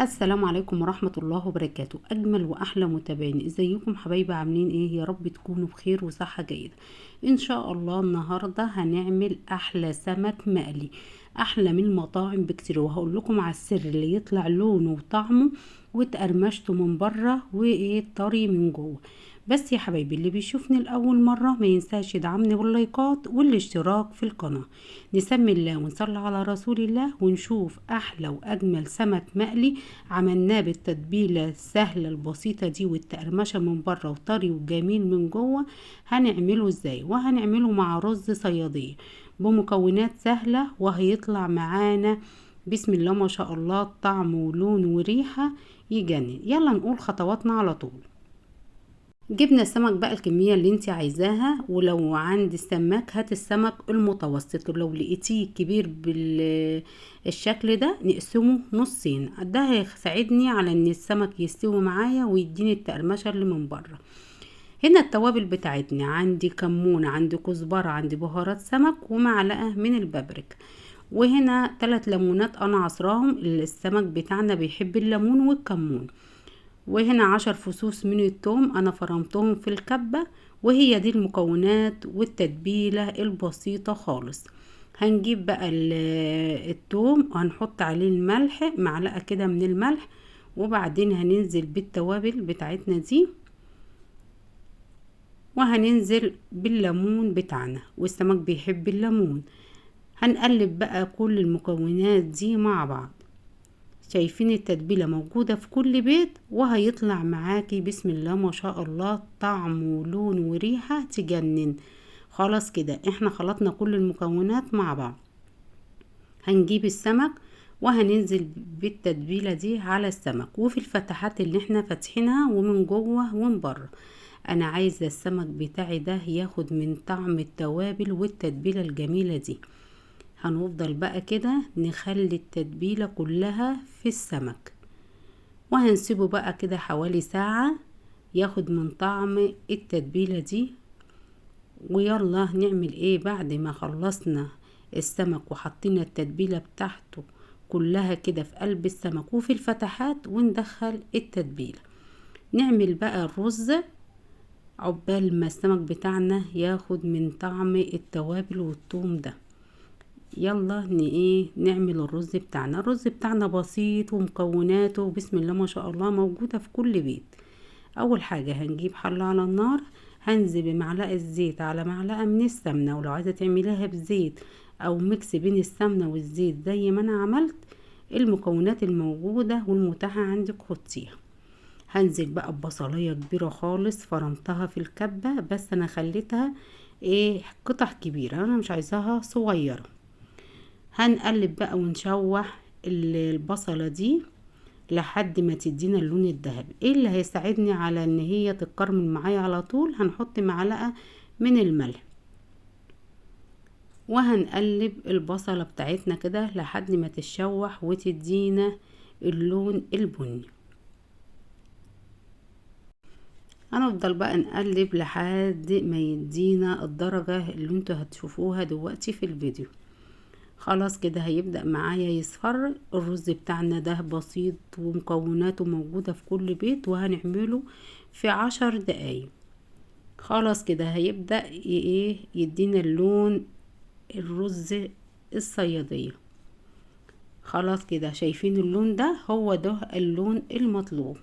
السلام عليكم ورحمة الله وبركاته. أجمل وأحلى متابعين، ازيكم حبايبي؟ عاملين ايه؟ يا رب تكونوا بخير وصحة جيدة ان شاء الله. النهاردة هنعمل أحلى سمك مقلي، أحلى من المطاعم بكتير، وهقول لكم على السر اللي يطلع لونه وطعمه وتقرمشته من بره وايه طري من جوه. بس يا حبايبي، اللي بيشوفني لأول مرة ما ينساش يدعمني باللايكات والاشتراك في القناة. نسمي الله ونصلي على رسول الله ونشوف أحلى وأجمل سمك مقلي عملناه بالتتبيلة السهلة البسيطة دي والتقرمشة من بره وطري وجميل من جوه. هنعمله ازاي؟ وهنعمله مع رز صيادية بمكونات سهلة، وهيطلع معانا بسم الله ما شاء الله طعم ولون وريحة يجنن. يلا نقول خطواتنا على طول. جبنا السمك بقى الكمية اللي انت عايزاها، ولو عند السماك هات السمك المتوسط، ولو لقيتيه كبير بالشكل ده نقسمه نصين، ده هيساعدني على ان السمك يستوي معايا ويديني التقرمشة اللي من بره. هنا التوابل بتاعتنا، عندي كمون، عندي كزبرة، عندي بهارات سمك، ومعلقة من البابريكا. وهنا 3 ليمونات انا عصراهم، السمك بتاعنا بيحب الليمون والكمون. وهنا 10 فصوص من الثوم انا فرمتهم في الكبة. وهي دي المكونات والتتبيلة البسيطة خالص. هنجيب بقى الثوم وهنحط عليه الملح، معلقة كده من الملح، وبعدين هننزل بالتوابل بتاعتنا دي، وهننزل بالليمون بتاعنا، والسمك بيحب الليمون. هنقلب بقى كل المكونات دي مع بعض. شايفين التتبيلة موجودة في كل بيت، وهيطلع معاكي بسم الله ما شاء الله طعم ولون وريحة تجنن. خلاص كده احنا خلطنا كل المكونات مع بعض. هنجيب السمك وهننزل بالتتبيلة دي على السمك وفي الفتحات اللي احنا فاتحينها ومن جوه ومن بره. انا عايزة السمك بتاعي ده ياخد من طعم التوابل والتتبيلة الجميلة دي. هنفضل بقى كده نخلي التتبيلة كلها في السمك، وهنسيبه بقى كده حوالي ساعة ياخد من طعم التتبيلة دي. ويلا نعمل ايه بعد ما خلصنا السمك وحطينا التتبيلة بتاعته كلها كده في قلب السمك وفي الفتحات، وندخل التتبيلة. نعمل بقى الرز عقبال ما السمك بتاعنا ياخد من طعم التوابل والثوم ده. يلا نعمل الرز بتاعنا. الرز بتاعنا بسيط ومكوناته بسم الله ما شاء الله موجودة في كل بيت. اول حاجة هنجيب حلة على النار، هنزل بمعلقة زيت على معلقة من السمنة، ولو عايزة تعمليها بزيت او ميكس بين السمنة والزيت زي ما انا عملت، المكونات الموجودة والمتاحة عندك حطيها. هنزل بقى ببصلية كبيرة خالص فرمتها في الكبة، بس انا خليتها قطع كبيرة، انا مش عايزاها صغيرة. هنقلب بقى ونشوح البصلة دي لحد ما تدينا اللون الذهبي. ايه اللي هيساعدني على ان هي تتكرمل معايا على طول؟ هنحط معلقة من الملح، وهنقلب البصلة بتاعتنا كده لحد ما تتشوح وتدينا اللون البني. هنفضل بقى نقلب لحد ما يدينا الدرجة اللي انتوا هتشوفوها دلوقتي في الفيديو. خلاص كده هيبدأ معايا يصفر. الرز بتاعنا ده بسيط ومكوناته موجودة في كل بيت، وهنعمله في 10 دقايق. خلاص كده هيبدأ يدينا اللون الرز الصيادية. خلاص كده شايفين اللون ده؟ هو ده اللون المطلوب.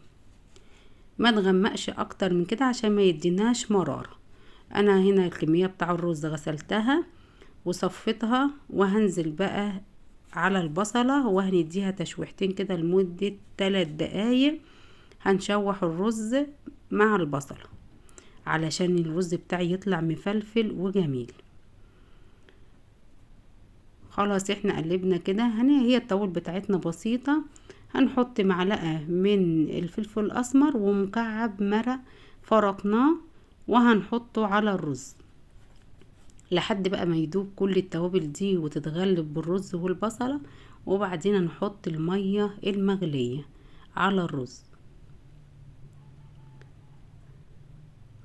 ما نغمقش اكتر من كده عشان ما يديناش مرارة. انا هنا الكمية بتاع الرز غسلتها وصفتها، وهنزل بقى على البصلة وهنديها تشويحتين كده لمدة 3 دقايق. هنشوح الرز مع البصلة علشان الرز بتاعي يطلع مفلفل وجميل. خلاص احنا قلبنا كده. هي التوابل بتاعتنا بسيطة. هنحط معلقة من الفلفل الاسمر ومكعب مرق فرقناه، وهنحطه على الرز لحد بقى ما يدوب كل التوابل دي وتتغلب بالرز والبصلة. وبعدين نحط المية المغلية على الرز.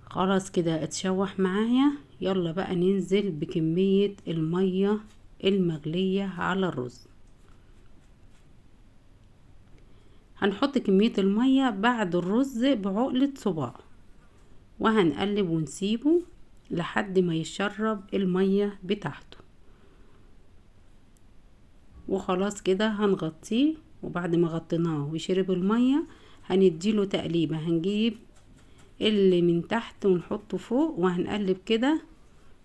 خلاص كده اتشوح معايا. يلا بقى ننزل بكمية المية المغلية على الرز. هنحط كمية المية بعد الرز بعقلة صباع، وهنقلب ونسيبه لحد ما يشرب المية بتاعته. وخلاص كده هنغطيه، وبعد ما غطيناه وشرب المية هنديله تقليبة. هنجيب اللي من تحت ونحطه فوق وهنقلب كده،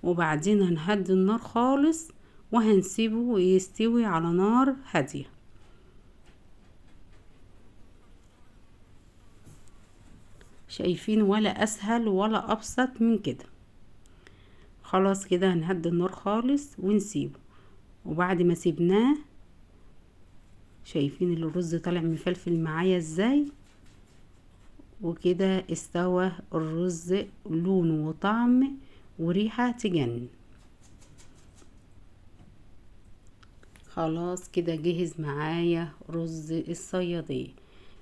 وبعدين هنهدي النار خالص وهنسيبه يستوي على نار هادية. شايفين؟ ولا اسهل ولا ابسط من كده. خلاص كده هنهدي النار خالص ونسيبه. وبعد ما سيبناه، شايفين الرز طالع مفلفل معايا ازاي؟ وكده استوى الرز، لون وطعم وريحة تجنن. خلاص كده جهز معايا رز الصيادية.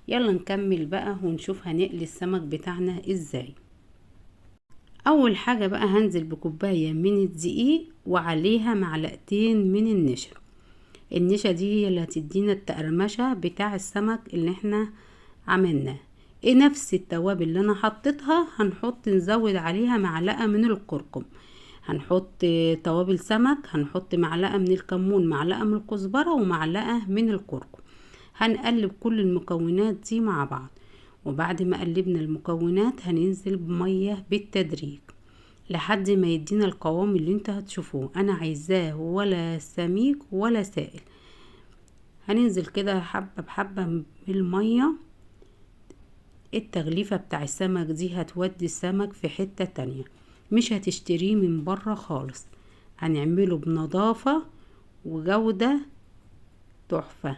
يلا نكمل بقى ونشوف هنقلي السمك بتاعنا ازاي. اول حاجة بقى هنزل بكوباية من الدقيق وعليها معلقتين من النشا. النشا دي هي اللي هتدينا التقرمشة بتاع السمك اللي احنا عملناه. نفس التوابل اللي انا حطيتها هنحط، نزود عليها معلقة من الكركم. هنحط توابل سمك، هنحط معلقة من الكمون، معلقة من الكزبرة، ومعلقة من الكركم. هنقلب كل المكونات دي مع بعض. وبعد ما قلبنا المكونات هننزل بمية بالتدريج لحد ما يدينا القوام اللي انت هتشوفوه. انا عايزاه ولا سميك ولا سائل. هننزل كده حبة بحبة بالمية. التغليفة بتاع السمك دي هتودي السمك في حتة تانية، مش هتشتريه من بره خالص. هنعمله بنظافة وجودة تحفة.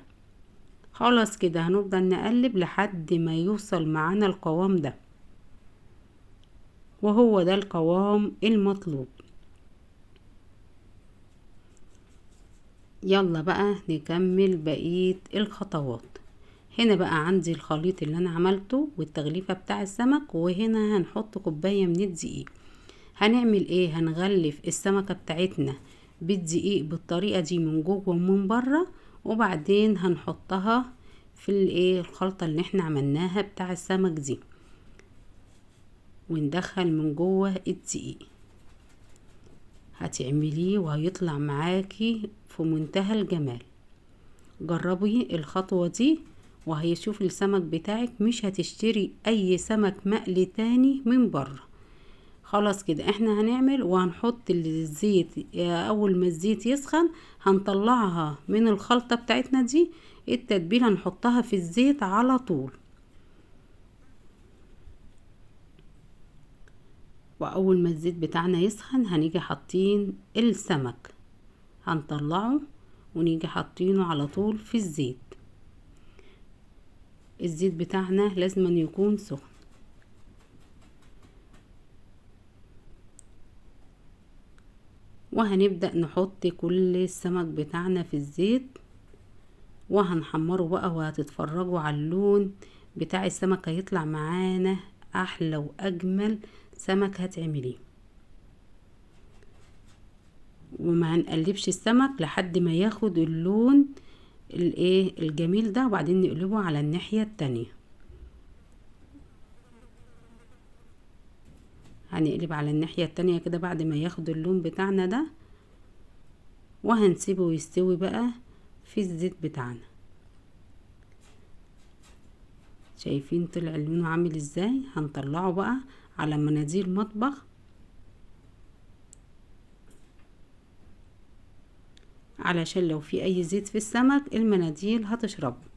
خلاص كده هنفضل نقلب لحد ما يوصل معانا القوام ده، وهو ده القوام المطلوب. يلا بقى نكمل بقية الخطوات. هنا بقى عندي الخليط اللي انا عملته والتغليفة بتاع السمك، وهنا هنحط كوباية من الدقيق. هنعمل ايه؟ هنغلف السمكة بتاعتنا بالدقيق بالطريقة دي من جوه ومن بره، وبعدين هنحطها في الخلطة اللي احنا عملناها بتاع السمك دي، وندخل من جوه الدقيق. هتعمليه وهيطلع معاكي في منتهى الجمال. جربي الخطوة دي وهيشوف السمك بتاعك، مش هتشتري اي سمك مقلي تاني من بره. خلاص كده احنا هنعمل وهنحط الزيت. اول ما الزيت يسخن هنطلعها من الخلطة بتاعتنا دي. التتبيلة هنحطها في الزيت على طول. واول ما الزيت بتاعنا يسخن هنيجي حاطين السمك، هنطلعه ونيجي حاطينه على طول في الزيت. الزيت بتاعنا لازم أن يكون سخن. وهنبدأ نحط كل السمك بتاعنا في الزيت وهنحمره بقى، وهتتفرجوا على اللون بتاع السمك. هيطلع معانا احلى واجمل سمك هتعمليه. وما هنقلبش السمك لحد ما ياخد اللون الجميل ده، وبعدين نقلبه على الناحية التانية. هنقلب على الناحية التانية كده بعد ما ياخد اللون بتاعنا ده، وهنسيبه يستوي بقى في الزيت بتاعنا. شايفين طلع لونه عامل ازاي؟ هنطلعه بقى على مناديل مطبخ علشان لو في اي زيت في السمك المناديل هتشربه.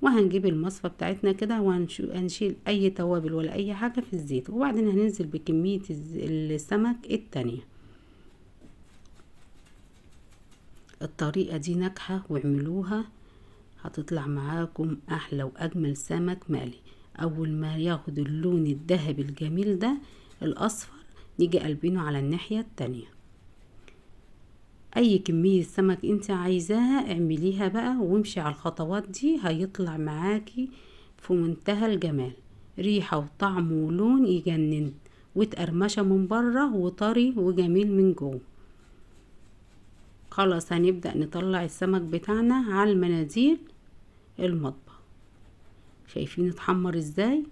وهنجيب المصفى بتاعتنا كده وهنشيل اي توابل ولا اي حاجة في الزيت، وبعدين هننزل بكمية السمك التانية. الطريقة دي ناجحة واعملوها، هتطلع معاكم احلى واجمل سمك مقلي. اول ما ياخد اللون الذهبي الجميل ده الاصفر نيجي قلبينه على الناحية التانية. اي كمية سمك انت عايزاها اعمليها بقى وامشي على الخطوات دي، هيطلع معاكي في منتهى الجمال، ريحة وطعم ولون يجنن، وتقرمشة من بره وطري وجميل من جوه. خلاص هنبدأ نطلع السمك بتاعنا على المناديل المطبخ. شايفين اتحمر ازاي؟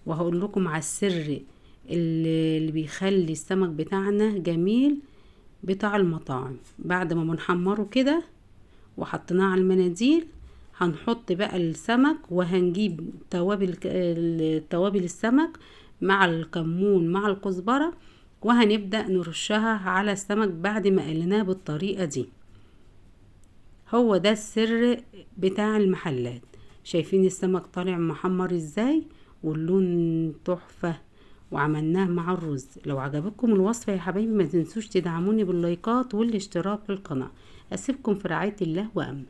وهقول لكم على السر اللي بيخلي السمك بتاعنا جميل بتاع المطاعم. بعد ما بنحمره كده وحطيناه على المناديل، هنحط بقى السمك وهنجيب توابل السمك مع الكمون مع الكزبرة، وهنبدأ نرشها على السمك بعد ما قلناه بالطريقة دي. هو ده السر بتاع المحلات. شايفين السمك طالع محمر ازاي واللون تحفة، وعملناه مع الرز. لو عجبتكم الوصفة يا حبايبي ما تنسوش تدعموني باللايكات والاشتراك في القناة. اسيبكم في رعاية الله وامنه.